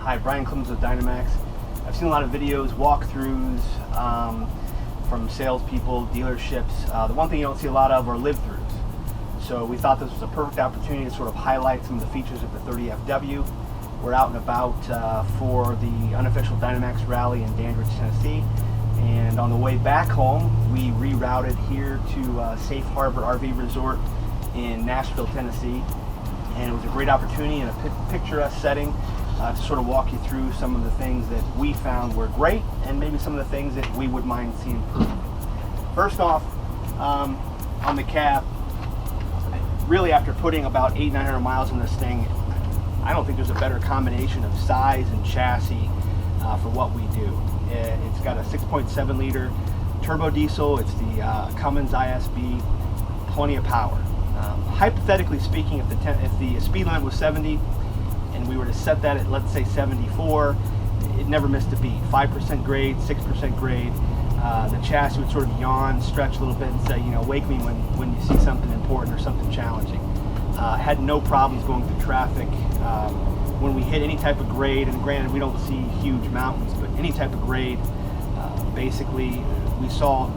Hi, Brian Clemens with Dynamax. I've seen a lot of videos, walkthroughs from salespeople, dealerships. The one thing you don't see a lot of are live-throughs. So we thought this was a perfect opportunity to sort of highlight some of the features of the 30FW. We're out and about for the unofficial Dynamax rally in Dandridge, Tennessee. And on the way back home, we rerouted here to Safe Harbor RV Resort in Nashville, Tennessee. And it was a great opportunity in a picturesque setting to sort of walk you through some of the things that we found were great and maybe some of the things that we would mind seeing improved. First off, on the cab, really after putting about 800-900 miles in this thing, I don't think there's a better combination of size and chassis for what we do. It's got a 6.7 liter turbo diesel. It's the Cummins ISB, plenty of power. Hypothetically speaking, if the speed limit was 70 and we were to set that at, let's say, 74, it never missed a beat. 5% grade, 6% grade. The chassis would sort of yawn, stretch a little bit and say, you know, wake me when you see something important or something challenging. Had no problems going through traffic. When we hit any type of grade, and granted we don't see huge mountains, but any type of grade, basically we saw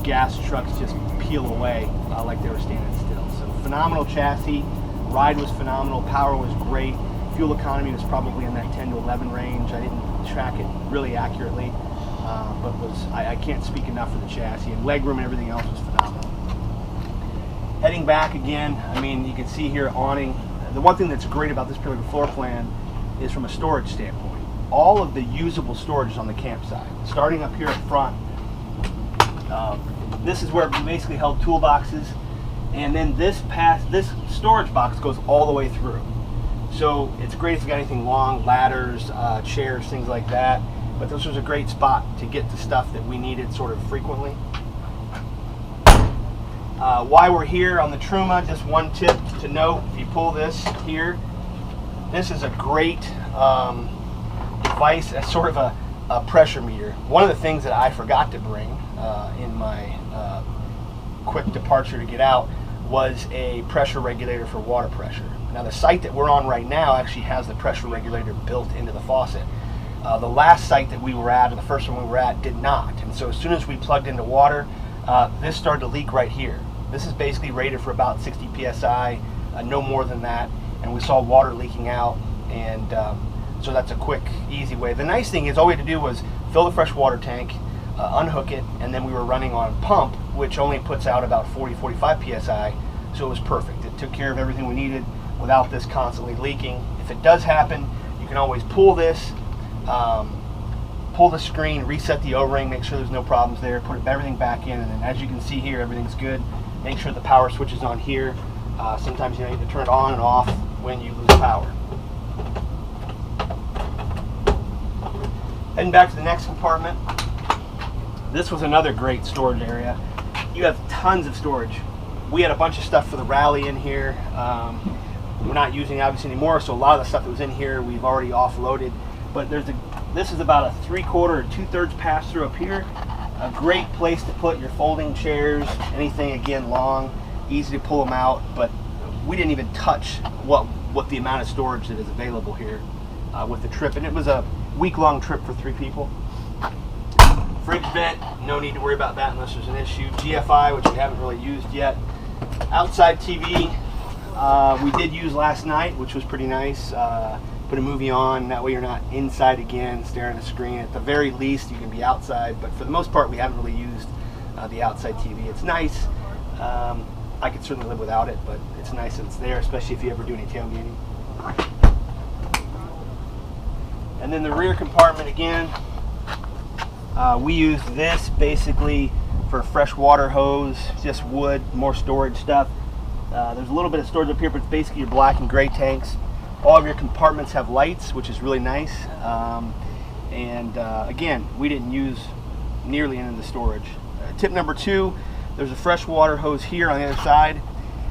gas trucks just peel away like they were standing still. So phenomenal chassis, ride was phenomenal, power was great, fuel economy was probably in that 10 to 11 range. I didn't track it really accurately, but I can't speak enough for the chassis, and legroom and everything else was phenomenal. Heading back again, I mean, you can see here awning. The one thing that's great about this particular floor plan is from a storage standpoint. All of the usable storage is on the campsite. Starting up here up front, this is where we basically held toolboxes, and then this storage box goes all the way through. So it's great if you got anything long, ladders, chairs, things like that. But this was a great spot to get the stuff that we needed sort of frequently. While we're here on the Truma, just one tip to note: if you pull this here, this is a great device, as sort of a pressure meter. One of the things that I forgot to bring in my quick departure to get out was a pressure regulator for water pressure. Now the site that we're on right now actually has the pressure regulator built into the faucet. The last site that we were at, or the first one we were at, did not. And so as soon as we plugged into water, this started to leak right here. This is basically rated for about 60 psi, no more than that, and we saw water leaking out, and so that's a quick, easy way. The nice thing is all we had to do was fill the fresh water tank, unhook it, and then we were running on a pump, which only puts out about 40-45 psi, so it was perfect. It took care of everything we needed without this constantly leaking. If it does happen, you can always pull this, pull the screen, reset the O-ring, make sure there's no problems there, put everything back in, and then as you can see here, everything's good. Make sure the power switch is on here. Sometimes you need to turn it on and off when you lose power. Heading back to the next compartment. This was another great storage area. You have tons of storage. We had a bunch of stuff for the rally in here. We're not using it obviously anymore, so a lot of the stuff that was in here we've already offloaded. But this is about a 3/4 or 2/3 pass through up here. A great place to put your folding chairs, anything again long, easy to pull them out. But we didn't even touch what the amount of storage that is available here with the trip, and it was a week-long trip for 3 people. Fridge vent, no need to worry about that unless there's an issue. GFI, which we haven't really used yet. Outside TV, we did use last night, which was pretty nice. Put a movie on, that way you're not inside again staring at the screen. At the very least you can be outside, but for the most part we haven't really used the outside TV. It's nice. I could certainly live without it, but it's nice that it's there, especially if you ever do any tailgating. And then the rear compartment again, we used this basically for a freshwater hose, just wood, more storage stuff. There's a little bit of storage up here, but it's basically your black and gray tanks. All of your compartments have lights, which is really nice. Again, we didn't use nearly any of the storage. Tip number 2, there's a freshwater hose here on the other side.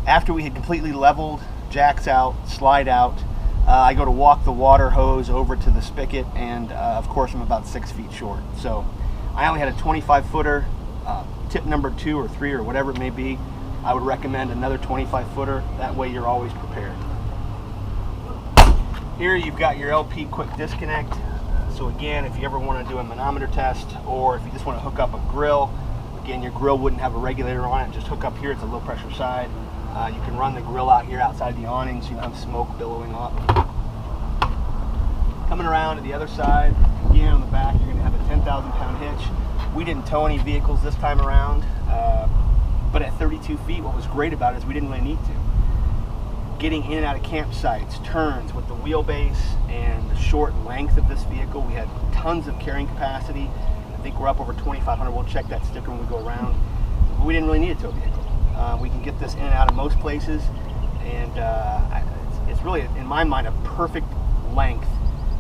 After we had completely leveled, jacks out, slide out, I go to walk the water hose over to the spigot, and of course I'm about 6 feet short. So I only had a 25-footer. Tip number 2 or 3 or whatever it may be, I would recommend another 25-footer. That way you're always prepared. Here you've got your LP quick disconnect. So again, if you ever want to do a manometer test, or if you just want to hook up a grill, again, your grill wouldn't have a regulator on it, just hook up here, it's a low pressure side. You can run the grill out here outside the awning so you don't have smoke billowing up. Coming around to the other side, again on the back, you're going to have a 10,000 pound hitch. We didn't tow any vehicles this time around, but at 32 feet, what was great about it is we didn't really need to. Getting in and out of campsites, turns with the wheelbase and the short length of this vehicle, we had tons of carrying capacity. I think we're up over 2,500. We'll check that sticker when we go around. But we didn't really need a tow vehicle. We can get this in and out of most places, and it's really, in my mind, a perfect length,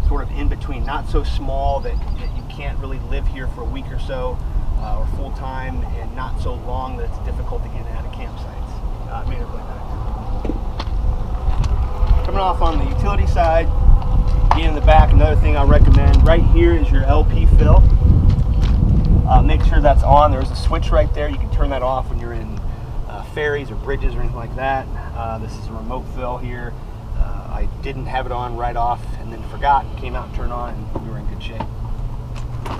sort of in between. Not so small that you can't really live here for a week or so, or full time, and not so long that it's difficult to get in and out of campsites. It made it really nice. Coming off on the utility side, again in the back, another thing I recommend, right here is your LP fill. Make sure that's on. There's a switch right there. You can turn that off when you're in ferries or bridges or anything like that. This is a remote fill here. I didn't have it on right off and then forgot, came out and turned on, and we were in good shape.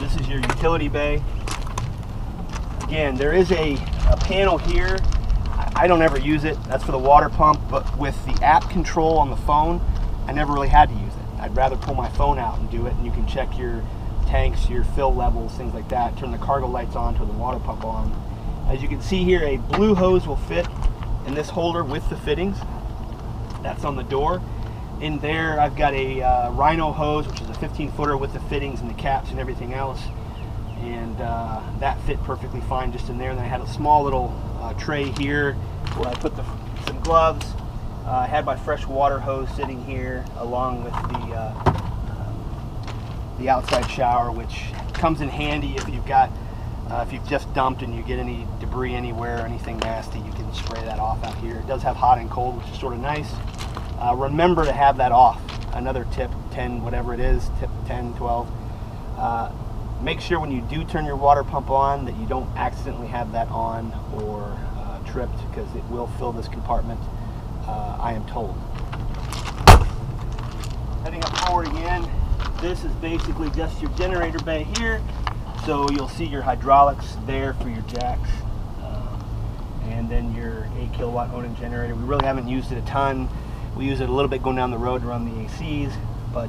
This is your utility bay. Again, there is a panel here. I don't ever use it. That's for the water pump, but with the app control on the phone, I never really had to use it. I'd rather pull my phone out and do it, and you can check your tanks, your fill levels, things like that. Turn the cargo lights on, turn the water pump on. As you can see here, a blue hose will fit in this holder with the fittings. That's on the door. In there, I've got a Rhino hose, which is a 15-footer with the fittings and the caps and everything else. And that fit perfectly fine just in there. And then I had a small little tray here where I put some gloves. I had my fresh water hose sitting here along with the outside shower, which comes in handy if you've just dumped and you get any debris anywhere, anything nasty, you can spray that off out here. It does have hot and cold, which is sort of nice. Remember to have that off. Another tip, 10, whatever it is, tip 10, 12. Make sure when you do turn your water pump on that you don't accidentally have that on or tripped, because it will fill this compartment, I am told. Heading up forward again, this is basically just your generator bay here. So you'll see your hydraulics there for your jacks, and then your 8 kilowatt Onan generator. We really haven't used it a ton. We use it a little bit going down the road to run the ACs, but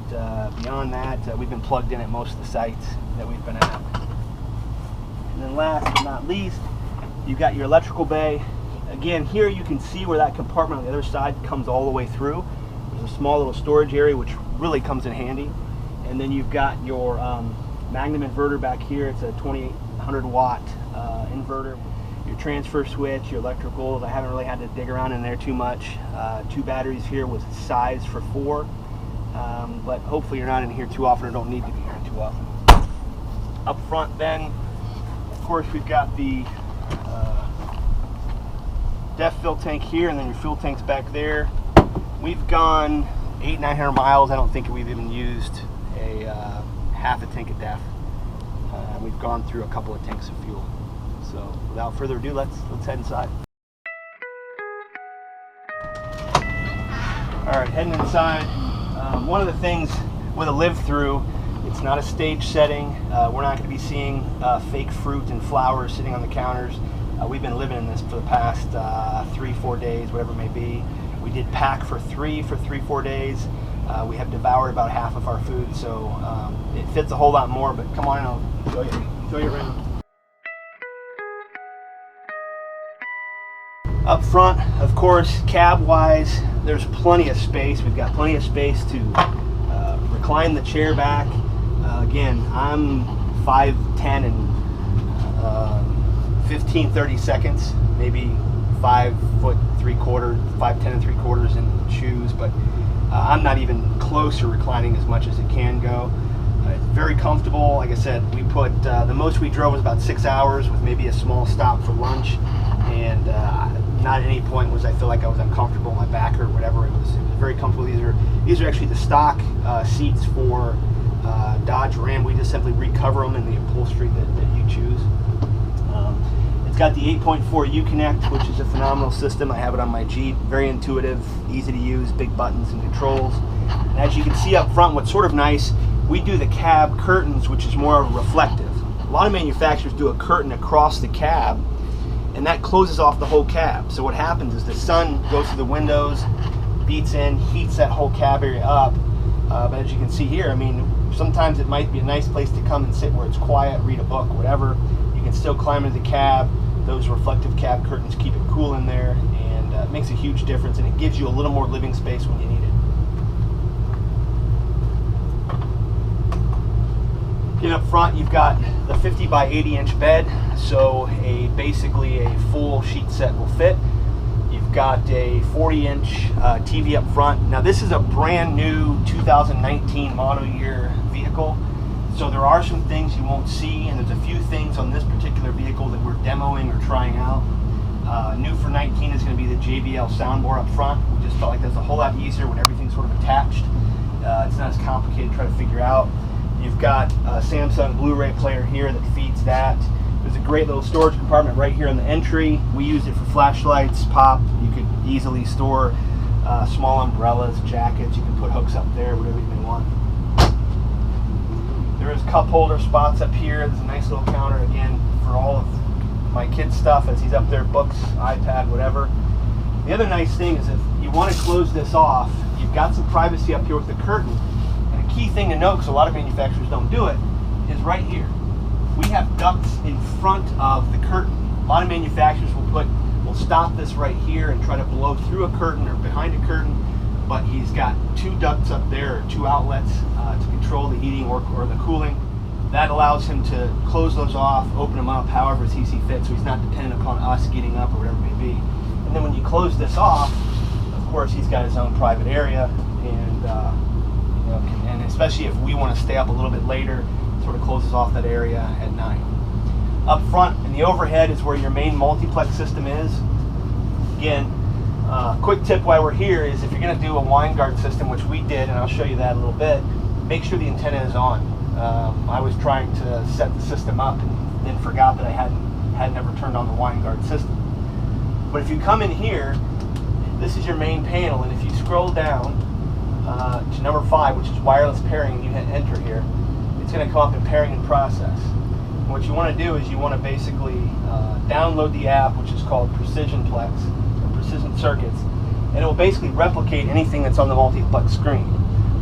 beyond that, we've been plugged in at most of the sites that we've been at. And then last but not least, you've got your electrical bay. Again, here you can see where that compartment on the other side comes all the way through. There's a small little storage area which really comes in handy. And then you've got your Magnum inverter back here. It's a 2800 watt inverter. Your transfer switch, your electricals. I haven't really had to dig around in there too much. 2 batteries here with size for 4. But hopefully you're not in here too often, or don't need to be here too often. Up front then, of course, we've got the def fill tank here, and then your fuel tank's back there. We've gone 800-900 miles. I don't think we've even used a half a tank of def. We've gone through a couple of tanks of fuel. So without further ado, let's head inside. All right, heading inside. One of the things with a live-through, it's not a stage setting. We're not going to be seeing fake fruit and flowers sitting on the counters. We've been living in this for the past 3-4 days, whatever it may be. We did pack for 3-4 days. We have devoured about half of our food, so it fits a whole lot more, but come on in, I'll show you around. Up front, of course, cab-wise, there's plenty of space. We've got plenty of space to recline the chair back. Again, I'm 5'10" and 15-30 seconds, maybe 5'3", 5'10" and 3/4 in shoes, but I'm not even close to reclining as much as it can go. It's very comfortable. Like I said, we put the most we drove was about 6 hours with maybe a small stop for lunch, and not at any point was I feel like I was uncomfortable in my back or whatever. It was very comfortable. These are actually the stock seats for Dodge Ram. We just simply recover them in the upholstery that you choose. It's got the 8.4 Uconnect, which is a phenomenal system. I have it on my Jeep. Very intuitive, easy to use, big buttons and controls. And as you can see up front, what's sort of nice, we do the cab curtains, which is more reflective. A lot of manufacturers do a curtain across the cab, and that closes off the whole cab. So what happens is the sun goes through the windows, beats in, heats that whole cab area up. But as you can see here, I mean, sometimes it might be a nice place to come and sit where it's quiet, read a book, whatever. You can still climb into the cab. Those reflective cab curtains keep it cool in there, and it makes a huge difference, and it gives you a little more living space when you need it. Again, up front, you've got the 50 by 80 inch bed, so basically a full sheet set will fit. You've got a 40 inch TV up front. Now this is a brand new 2019 model year vehicle, so there are some things you won't see, and there's a few things on this particular vehicle that we're demoing or trying out. New for 19 is going to be the JBL soundbar up front. We just felt like that's a whole lot easier when everything's sort of attached. It's not as complicated to try to figure out. You've got a Samsung Blu-ray player here that feeds that. There's a great little storage compartment right here in the entry. We use it for flashlights, pop. You could easily store small umbrellas, jackets. You can put hooks up there, whatever you may want. There is cup holder spots up here. There's a nice little counter, again, for all of my kids' stuff as he's up there, books, iPad, whatever. The other nice thing is if you want to close this off, you've got some privacy up here with the curtain. And a key thing to note, because a lot of manufacturers don't do it, is right here. We have ducts in front of the curtain. A lot of manufacturers will stop this right here and try to blow through a curtain or behind a curtain, but he's got two ducts up there, or two outlets to control the heating or the cooling. That allows him to close those off, open them up however he sees fit, so he's not dependent upon us getting up or whatever it may be. And then when you close this off, of course he's got his own private area, and and especially if we want to stay up a little bit later, sort of closes off that area at night. Up front in the overhead is where your main multiplex system is. Again, quick tip while we're here is if you're going to do a wine guard system, which we did, and I'll show you that in a little bit, make sure the antenna is on. I was trying to set the system up and then forgot that I hadn't ever turned on the wine guard system. But if you come in here, this is your main panel, and if you scroll down to number 5, which is wireless pairing, and you hit enter here, it's going to come up in pairing and process. And what you want to do is you want to basically download the app, which is called Precision Plex, or Precision Circuits, and it will basically replicate anything that's on the multiplex screen.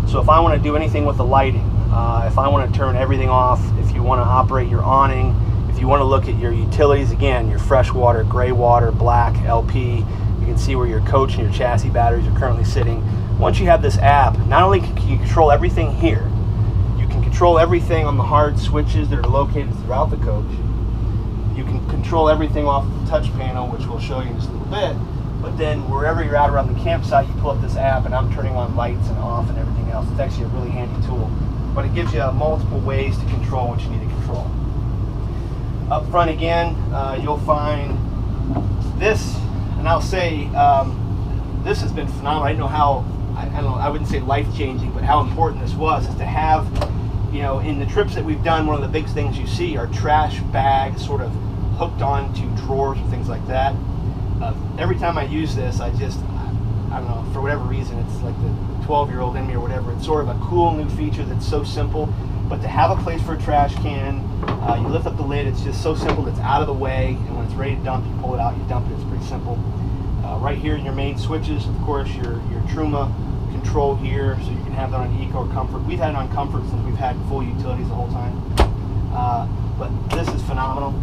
So if I want to do anything with the lighting, if I want to turn everything off, if you want to operate your awning, if you want to look at your utilities, again, your fresh water, gray water, black, LP, you can see where your coach and your chassis batteries are currently sitting. Once you have this app, not only can you control everything here, you can control everything on the hard switches that are located throughout the coach. You can control everything off the touch panel, which we'll show you in just a little bit. But then wherever you're at around the campsite, you pull up this app, and I'm turning on lights and off and everything else. It's actually a really handy tool. But it gives you multiple ways to control what you need to control. Up front again, you'll find this, and I'll say this has been phenomenal. I didn't know how, I wouldn't say life-changing, but how important this was, is to have, in the trips that we've done, one of the big things you see are trash bags sort of hooked onto drawers or things like that. Every time I use this, I don't know, for whatever reason, it's like the 12-year-old in me or whatever. It's sort of a cool new feature that's so simple, but to have a place for a trash can, you lift up the lid, it's just so simple, it's out of the way, and when it's ready to dump, you pull it out, you dump it. It's pretty simple. Right here in your main switches, of course, your Truma control here, so you can have that on Eco or Comfort. We've had it on Comfort since we've had full utilities the whole time. But this is phenomenal.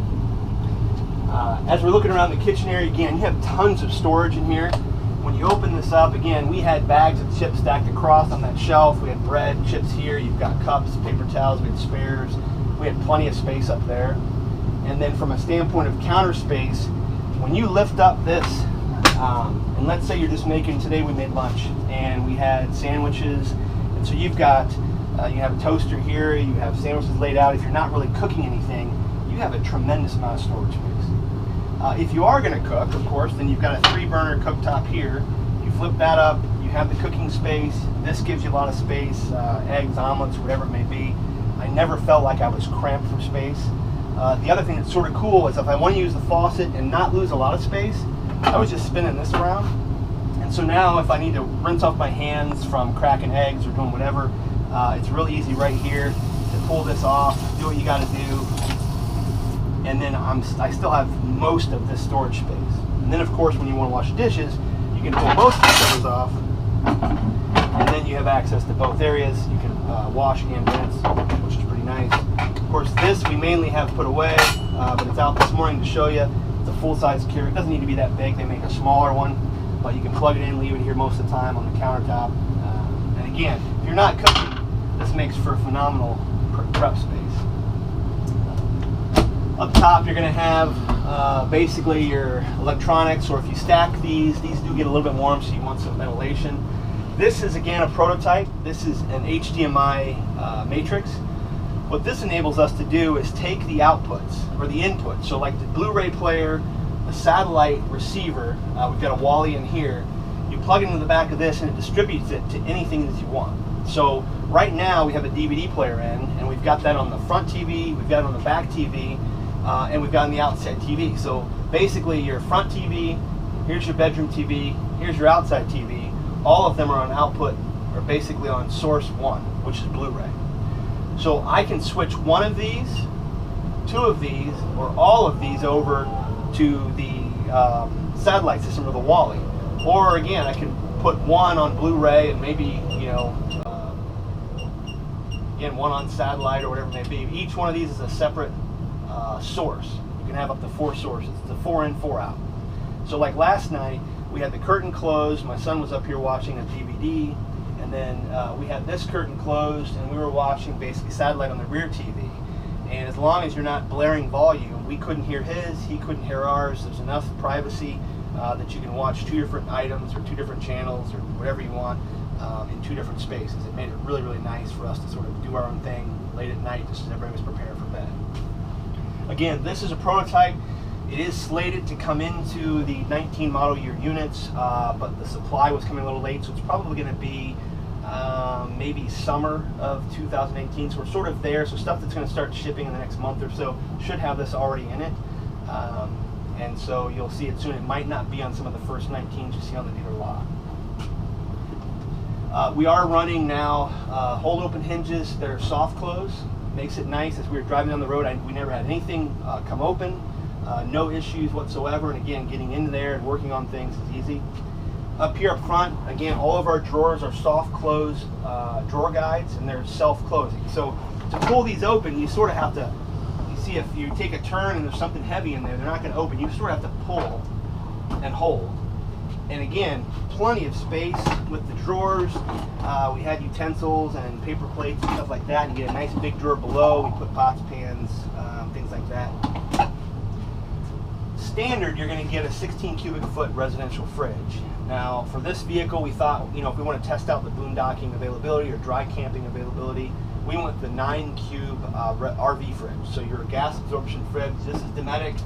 As we're looking around the kitchen area, again, you have tons of storage in here. When you open this up, again, we had bags of chips stacked across on that shelf. We had bread, chips here. You've got cups, paper towels, we had spares. We had plenty of space up there. And then from a standpoint of counter space, when you lift up this, and let's say you're just making, today we made lunch, and we had sandwiches, and so you've got, you have a toaster here, you have sandwiches laid out. If you're not really cooking anything, you have a tremendous amount of storage space. If you are going to cook, of course, then you've got a 3-burner cooktop here. You flip that up, you have the cooking space. This gives you a lot of space, eggs, omelets, whatever it may be. I never felt like I was cramped for space. The other thing that's sort of cool is if I want to use the faucet and not lose a lot of space, I was just spinning this around. And So now if I need to rinse off my hands from cracking eggs or doing whatever, it's really easy right here to pull this off, do what you got to do, and then I still have most of this storage space. And then of course when you want to wash dishes, you can pull most of the covers off, and then you have access to both areas. You can wash and rinse, which is pretty nice. Of course this we mainly have put away, but it's out this morning to show you. It's a full-size carrier. It doesn't need to be that big. They make a smaller one, but you can plug it in, leave it here most of the time on the countertop. And again, if you're not cooking, this makes for a phenomenal prep space. Up top, you're going to have basically your electronics, or if you stack these do get a little bit warm, so you want some ventilation. This is again a prototype. This is an Hdmi Matrix. What this enables us to do is take the outputs, or the inputs, so like the Blu-ray player, a satellite receiver, we've got a Wally in here, you plug it into the back of this and it distributes it to anything that you want. So right now we have a DVD player in, and we've got that on the front TV, we've got it on the back TV, and we've got on the outside TV. So basically your front TV, here's your bedroom TV, here's your outside TV, all of them are on output, or basically on source 1, which is Blu-ray. So I can switch one of these, two of these, or all of these over to the satellite system, or the Wally. Or again, I can put one on Blu-ray and maybe, you know, again, one on satellite or whatever it may be. Each one of these is a separate source. You can have up to 4 sources. It's a 4 in, 4 out. So like last night, we had the curtain closed. My son was up here watching a DVD. And then we had this curtain closed, and we were watching basically satellite on the rear TV. And as long as you're not blaring volume, we couldn't hear his, he couldn't hear ours. There's enough privacy that you can watch 2 different items or 2 different channels or whatever you want in 2 different spaces. It made it really, really nice for us to sort of do our own thing late at night, just as everybody was preparing for bed. Again, this is a prototype. It is slated to come into the 19 model year units, but the supply was coming a little late, so it's probably going to be maybe summer of 2018. So we're sort of there. So stuff that's going to start shipping in the next month or so should have this already in it. And so you'll see it soon. It might not be on some of the first 19s you see on the dealer lot. We are running now hold open hinges that are soft close. Makes it nice. As we were driving down the road, we never had anything come open. No issues whatsoever. And again, getting in there and working on things is easy. Up here up front, again, all of our drawers are soft close drawer guides, and they're self-closing. So to pull these open, you sort of have to, you see if you take a turn and there's something heavy in there, they're not going to open. You sort of have to pull and hold. And again, plenty of space with the drawers. We had utensils and paper plates and stuff like that. And you get a nice big drawer below. We put pots, pans, things like that. Standard, you're going to get a 16 cubic foot residential fridge. Now, for this vehicle, we thought, you know, if we want to test out the boondocking availability or dry camping availability, we went the 9 cube RV fridge. So your gas absorption fridge. This is Dometic.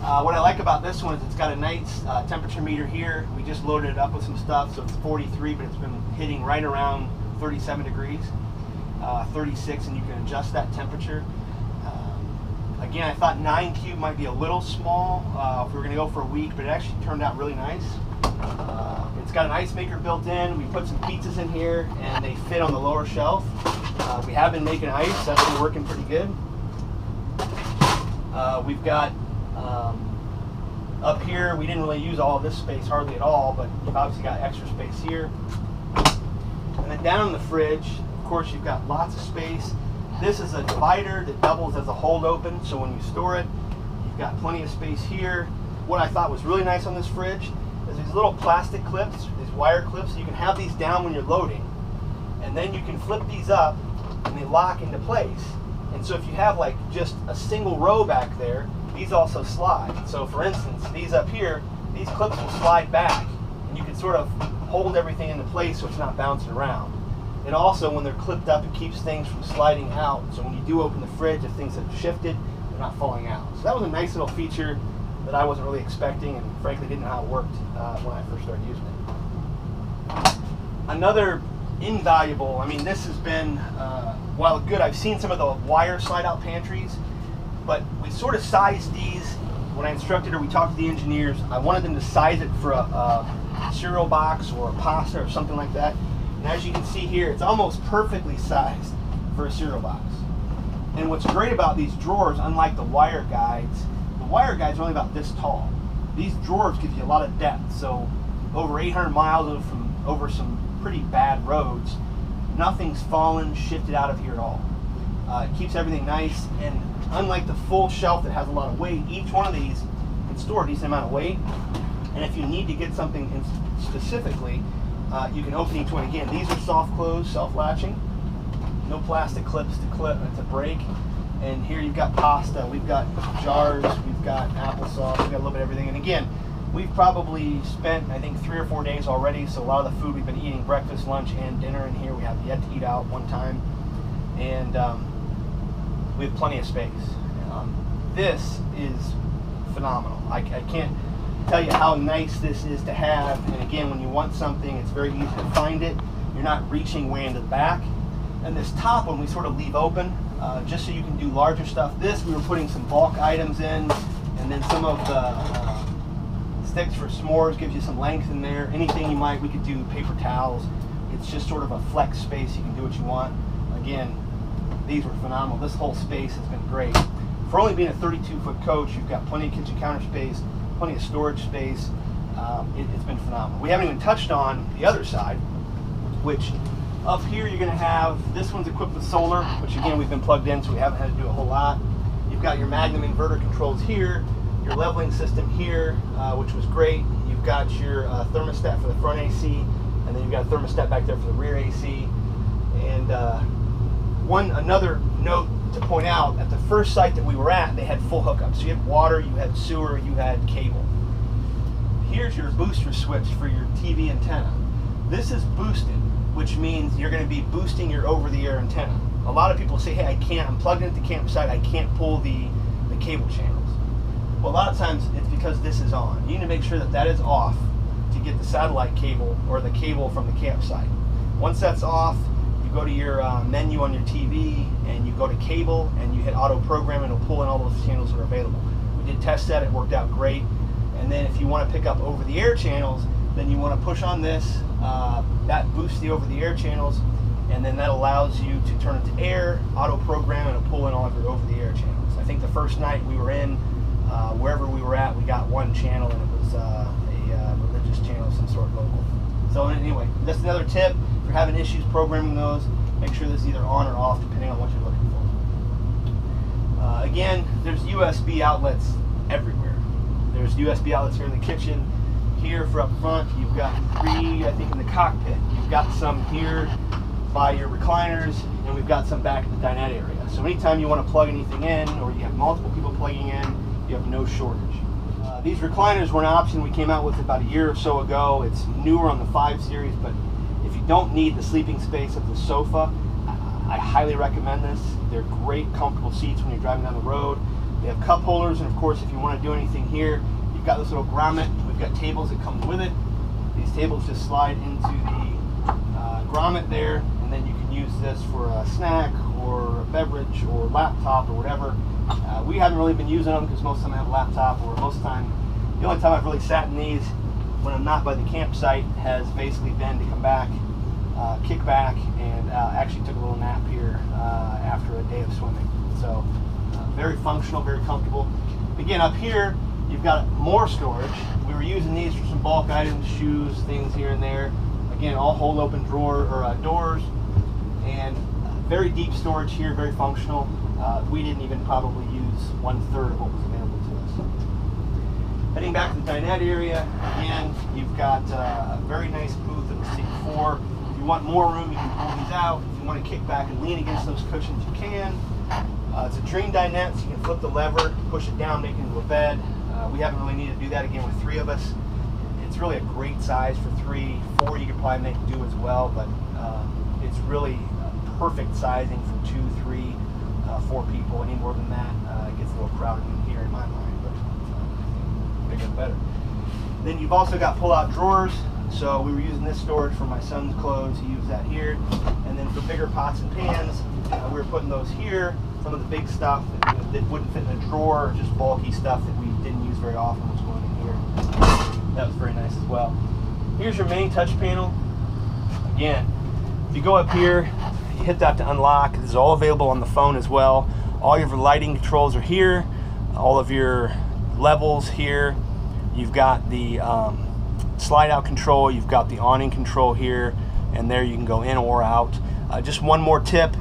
What I like about this one is it's got a nice temperature meter here. We just loaded it up with some stuff, so it's 43, but it's been hitting right around 37 degrees, 36, and you can adjust that temperature. Again, I thought 9 cube might be a little small if we were going to go for a week, but it actually turned out really nice. It's got an ice maker built in. We put some pizzas in here, and they fit on the lower shelf. We have been making ice. That's been working pretty good. We've got up here, we didn't really use all of this space hardly at all, but you've obviously got extra space here. And then down in the fridge, of course, you've got lots of space. This is a divider that doubles as a hold open, so when you store it, you've got plenty of space here. What I thought was really nice on this fridge is these little plastic clips, these wire clips. You can have these down when you're loading, and then you can flip these up and they lock into place. And so if you have like just a single row back there, these also slide. So for instance, these up here, these clips will slide back, and you can sort of hold everything into place so it's not bouncing around. And also, when they're clipped up, it keeps things from sliding out. So when you do open the fridge, if things have shifted, they're not falling out. So that was a nice little feature that I wasn't really expecting, and frankly didn't know how it worked when I first started using it. Another invaluable, I mean, this has been, while good, I've seen some of the wire slide out pantries, but we sort of sized these when I instructed her. We talked to the engineers. I wanted them to size it for a cereal box or a pasta or something like that. And as you can see here, it's almost perfectly sized for a cereal box. And what's great about these drawers, unlike the wire guides are only about this tall. These drawers give you a lot of depth. So over 800 miles over some pretty bad roads, nothing's fallen, shifted out of here at all. It keeps everything nice, and unlike the full shelf that has a lot of weight, each one of these can store a decent amount of weight. And if you need to get something in specifically, you can open each one. Again, these are soft close, self-latching, no plastic clips to break. And here you've got pasta, we've got jars, we've got applesauce, we've got a little bit of everything. And again, we've probably spent, I think, 3 or 4 days already, so a lot of the food we've been eating, breakfast, lunch, and dinner in here. We have yet to eat out one time. And we have plenty of space. This is phenomenal. I can't tell you how nice this is to have. And again, when you want something, it's very easy to find it. You're not reaching way into the back. And this top one we sort of leave open, just so you can do larger stuff. This, we were putting some bulk items in, and then some of the sticks for s'mores gives you some length in there. Anything we could do paper towels. It's just sort of a flex space. You can do what you want. Again, these were phenomenal. This whole space has been great. For only being a 32-foot coach, you've got plenty of kitchen counter space, plenty of storage space. It's been phenomenal. We haven't even touched on the other side, which up here you're going to have, this one's equipped with solar, which again we've been plugged in, so we haven't had to do a whole lot. You've got your Magnum inverter controls here, your leveling system here, which was great. You've got your thermostat for the front AC, and then you've got a thermostat back there for the rear AC. And another note to point out, at the first site that we were at, they had full hookups. So you had water, you had sewer, you had cable. Here's your booster switch for your TV antenna. This is boosted, which means you're going to be boosting your over-the-air antenna. A lot of people say, hey, I'm plugged into the campsite, I can't pull the cable channels. Well, a lot of times it's because this is on. You need to make sure that is off to get the satellite cable or the cable from the campsite. Once that's off, you go to your menu on your TV and you go to cable and you hit auto program, and it'll pull in all those channels that are available. We did test that, it worked out great. And then if you want to pick up over-the-air channels, then you want to push on this. That boosts the over-the-air channels, and then that allows you to turn it to air, auto program, and it'll pull in all of your over-the-air channels. I think the first night we were in, wherever we were at, we got one channel, and it was a religious channel of some sort, local. So anyway, that's another tip. If you're having issues programming those, make sure this is either on or off, depending on what you're looking for. Again, there's USB outlets everywhere. There's USB outlets here in the kitchen. Here for up front, you've got 3, I think, in the cockpit. You've got some here by your recliners, and we've got some back in the dinette area. So anytime you want to plug anything in, or you have multiple people plugging in, you have no shortage. These recliners were an option we came out with about a year or so ago. It's newer on the 5 Series, but if you don't need the sleeping space of the sofa, I highly recommend this. They're great, comfortable seats when you're driving down the road. They have cup holders, and of course, if you want to do anything here, you've got this little grommet. We've got tables that come with it. These tables just slide into the grommet there, and then you can use this for a snack or a beverage or laptop or whatever. We haven't really been using them because most of the time I have a laptop, or most of the time, the only time I've really sat in these when I'm not by the campsite has basically been to come back, kick back, and actually took a little nap here after a day of swimming. So very functional, very comfortable. Again, up here, you've got more storage. We were using these for some bulk items, shoes, things here and there. Again, all hold open drawer or doors, and very deep storage here, very functional. We didn't even probably use 1/3 of what was available to us. Heading back to the dinette area, again, you've got a very nice booth that will seat 4. If you want more room, you can pull these out. If you want to kick back and lean against those cushions, you can. It's a dream dinette, so you can flip the lever, push it down, make it into a bed. We haven't really needed to do that again with 3 of us. It's really a great size for 3. 4 you could probably make do as well, but it's really perfect sizing for 2, 3, 4 people. Any more than that, it gets a little crowded in here in my mind, but bigger the better. Then you've also got pull-out drawers. So we were using this storage for my son's clothes. He used that here. And then for bigger pots and pans, we were putting those here. Some of the big stuff that wouldn't fit in a drawer, or just bulky stuff that we didn't use very often was going in here. That was very nice as well. here's your main touch panel. Again, if you go up here, you hit that to unlock. This is all available on the phone as well. All your lighting controls are here. All of your levels here. You've got the slide out control. You've got the awning control here, and there you can go in or out. Just one more tip.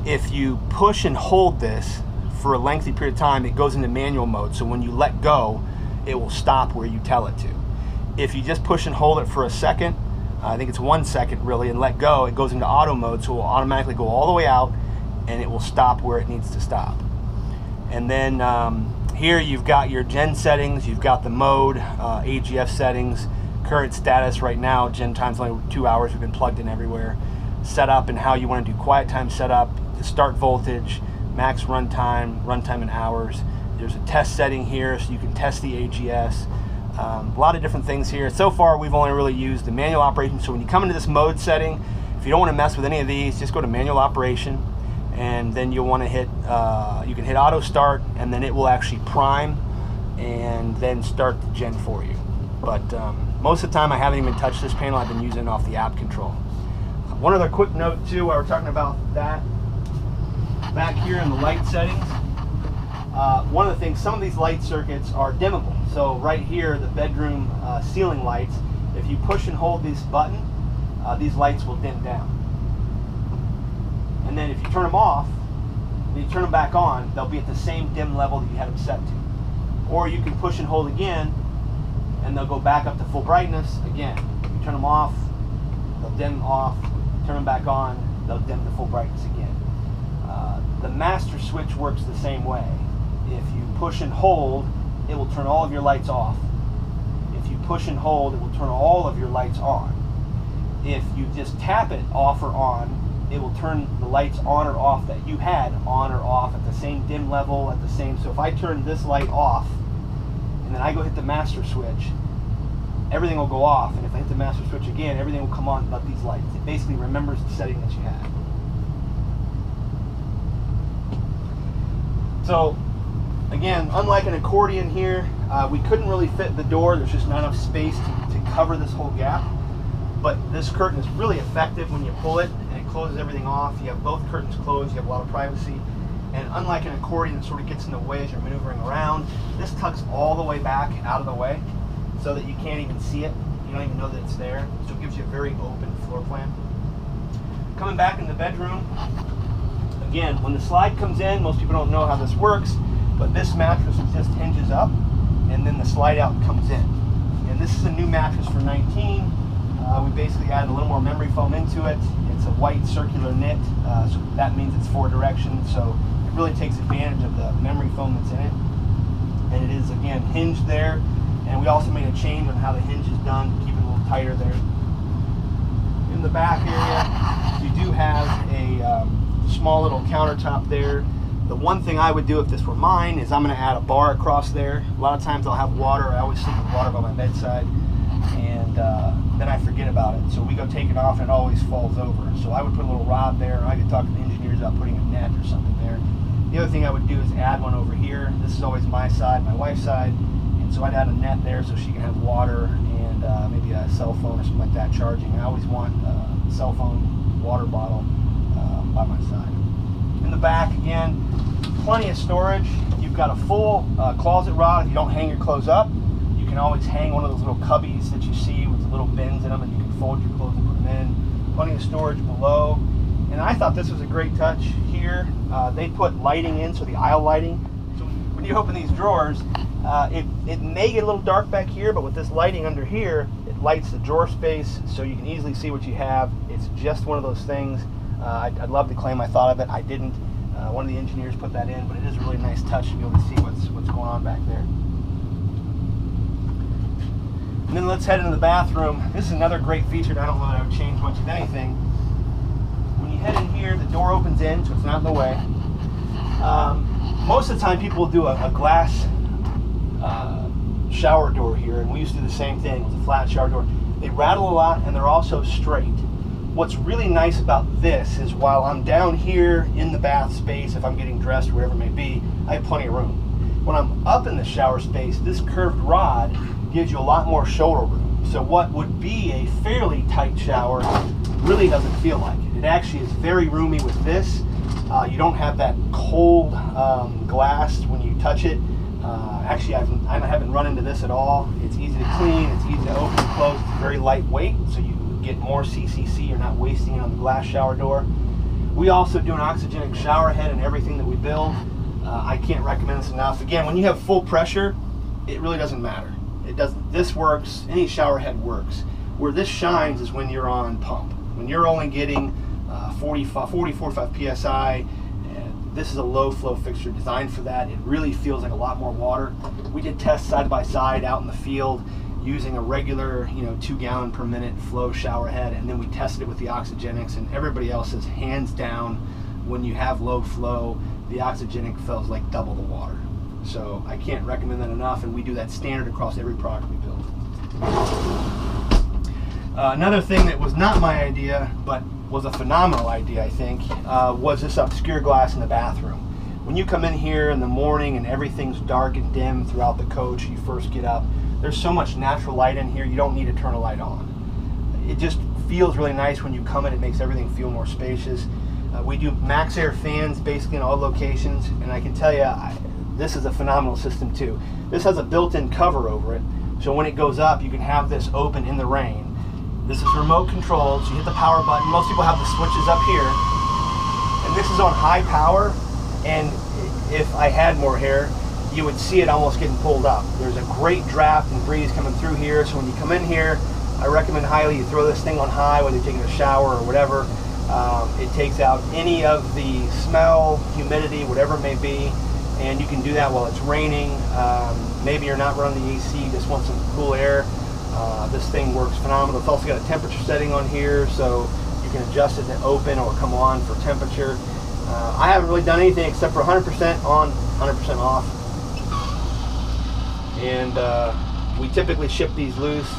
If you push and hold this for a lengthy period of time, it goes into manual mode. So when you let go, it will stop where you tell it to. If you just push and hold it for a second, I think it's 1 second really, and let go, it goes into auto mode, so it will automatically go all the way out and it will stop where it needs to stop. And then here you've got your gen settings, you've got the mode, AGF settings, current status right now, gen time's only 2 hours, we've been plugged in everywhere. Setup and how you want to do quiet time setup, the start voltage, max runtime in hours. There's a test setting here so you can test the AGS. A lot of different things here. So far we've only really used the manual operation, so when you come into this mode setting, if you don't want to mess with any of these, just go to manual operation, and then you'll want to hit, you can hit auto start, and then it will actually prime and then start the gen for you. But most of the time I haven't even touched this panel, I've been using it off the app control. One other quick note too, while we're talking about that, back here in the light settings, one of the things, some of these light circuits are dimmable. So right here, the bedroom ceiling lights, if you push and hold this button, these lights will dim down. And then if you turn them off, and you turn them back on, they'll be at the same dim level that you had them set to. Or you can push and hold again, and they'll go back up to full brightness again. If you turn them off, they'll dim off. Turn them back on, they'll dim to full brightness again. The master switch works the same way. If you push and hold, it will turn all of your lights off. If you push and hold, it will turn all of your lights on. If you just tap it off or on, it will turn the lights on or off that you had on or off at the same dim level, at the same. So if I turn this light off, and then I go hit the master switch, everything will go off, and if I hit the master switch again, everything will come on but these lights. It basically remembers the setting that you had. So, again, unlike an accordion here, we couldn't really fit the door. There's just not enough space to cover this whole gap. But this curtain is really effective when you pull it, and it closes everything off. You have both curtains closed, you have a lot of privacy. And unlike an accordion that sort of gets in the way as you're maneuvering around, this tucks all the way back out of the way, so that you can't even see it. You don't even know that it's there. So it gives you a very open floor plan. Coming back in the bedroom, again, when the slide comes in, most people don't know how this works, but this mattress just hinges up, and then the slide out comes in. And this is a new mattress for 19. We basically added a little more memory foam into it. It's a white circular knit, so that means it's 4 directions, so it really takes advantage of the memory foam that's in it. And it is, again, hinged there. And we also made a change on how the hinge is done to keep it a little tighter there. In the back area, you do have a small little countertop there. The one thing I would do if this were mine is I'm going to add a bar across there. A lot of times I'll have water. I always sleep with water by my bedside, and then I forget about it. So we go take it off and it always falls over. So I would put a little rod there, or I could talk to the engineers about putting a net or something there. The other thing I would do is add one over here. This is always my side, my wife's side. So I'd add a net there so she can have water and maybe a cell phone or something like that charging. I always want a cell phone, water bottle by my side. In the back, again, plenty of storage. You've got a full closet rod. If you don't hang your clothes up, you can always hang one of those little cubbies that you see with the little bins in them, and you can fold your clothes and put them in. Plenty of storage below. And I thought this was a great touch here. They put lighting in, so the aisle lighting. So when you open these drawers, it may get a little dark back here, but with this lighting under here, it lights the drawer space so you can easily see what you have. It's just one of those things. I'd love to claim I thought of it. I didn't. One of the engineers put that in, but it is a really nice touch to be able to see what's going on back there. And then let's head into the bathroom. This is another great feature, and I don't know that I would change much of anything. When you head in here, the door opens in, so it's not in the way. Most of the time people will do a glass shower door here, and we used to do the same thing. It was a flat shower door. They rattle a lot, and they're also straight. What's really nice about this is while I'm down here in the bath space, if I'm getting dressed or whatever it may be, I have plenty of room. When I'm up in the shower space, this curved rod gives you a lot more shoulder room. So what would be a fairly tight shower really doesn't feel like it. It actually is very roomy with this. You don't have that cold glass when you touch it. Actually, I haven't run into this at all. It's easy to clean, it's easy to open and close, it's very lightweight, so you get more CCC, you're not wasting it on the glass shower door. We also do an oxygenic shower head in everything that we build. I can't recommend this enough. Again, when you have full pressure, it really doesn't matter. This works, any shower head works. Where this shines is when you're on pump. When you're only getting 45 PSI, this is a low flow fixture designed for that. It really feels like a lot more water. We did tests side by side out in the field using a regular 2 gallon per minute flow shower head, and then we tested it with the oxygenics, and everybody else says hands down when you have low flow, the oxygenic feels like double the water. So I can't recommend that enough, and we do that standard across every product we build. Another thing that was not my idea, but was a phenomenal idea, I think, was this obscure glass in the bathroom. When you come in here in the morning and everything's dark and dim throughout the coach, you first get up, there's so much natural light in here, you don't need to turn a light on. It just feels really nice when you come in, it makes everything feel more spacious. We do max air fans basically in all locations, and I can tell you, this is a phenomenal system too. This has a built-in cover over it, so when it goes up, you can have this open in the rain. This is remote controlled, so you hit the power button. Most people have the switches up here, and this is on high power, and if I had more hair, you would see it almost getting pulled up. There's a great draft and breeze coming through here, so when you come in here, I recommend highly you throw this thing on high, whether you're taking a shower or whatever. It takes out any of the smell, humidity, whatever it may be, and you can do that while it's raining. Maybe you're not running the AC, you just want some cool air. This thing works phenomenal. It's also got a temperature setting on here, so you can adjust it to open or come on for temperature. I haven't really done anything except for 100% on, 100% off. And we typically ship these loose.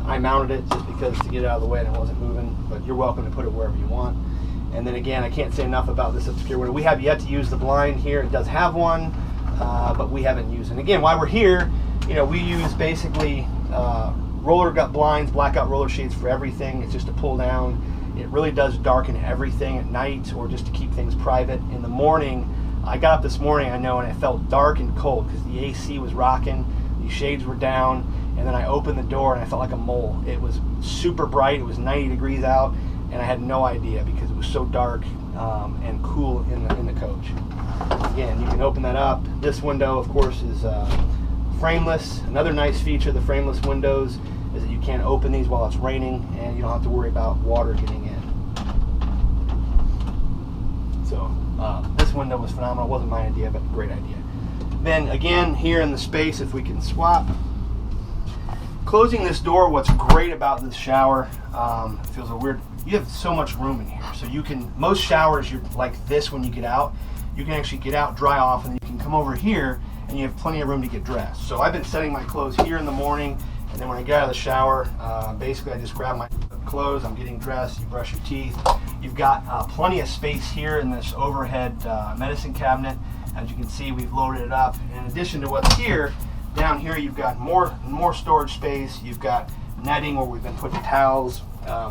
I mounted it just because to get it out of the way and it wasn't moving, but you're welcome to put it wherever you want. And then again, I can't say enough about this obscure window. We have yet to use the blind here. It does have one, but we haven't used it. And again, while we're here, we use basically roller gut blinds, blackout roller shades for everything. It's just to pull down. It really does darken everything at night or just to keep things private. In the morning, I got up this morning, I know, and it felt dark and cold because the AC was rocking, the shades were down, and then I opened the door and I felt like a mole. It was super bright, it was 90 degrees out, and I had no idea because it was so dark and cool in the coach. Again, you can open that up. This window, of course, is frameless. Another nice feature of the frameless windows is that you can't open these while it's raining, and you don't have to worry about water getting in. So this window was phenomenal. It wasn't my idea, but a great idea. Then again, here in the space, if we can swap. Closing this door, what's great about this shower, it feels a weird, you have so much room in here. So you can, most showers, you're like this when you get out. You can actually get out, dry off, and then you can come over here and you have plenty of room to get dressed. So I've been setting my clothes here in the morning, and then when I get out of the shower, basically I just grab my clothes, I'm getting dressed, you brush your teeth. You've got plenty of space here in this overhead medicine cabinet. As you can see, we've loaded it up. In addition to what's here, down here you've got more storage space. You've got netting where we've been putting towels.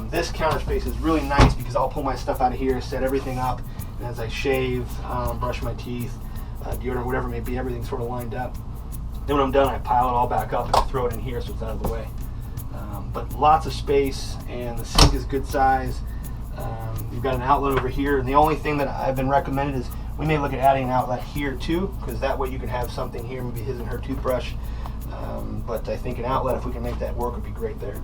This counter space is really nice because I'll pull my stuff out of here, set everything up, and as I shave, brush my teeth, deodorant, whatever it may be, everything's sort of lined up. Then when I'm done, I pile it all back up and throw it in here so it's out of the way. But lots of space, and the sink is good size. You've got an outlet over here, and the only thing that I've been recommended is we may look at adding an outlet here too, because that way you can have something here, maybe his and her toothbrush. But I think an outlet, if we can make that work, would be great there.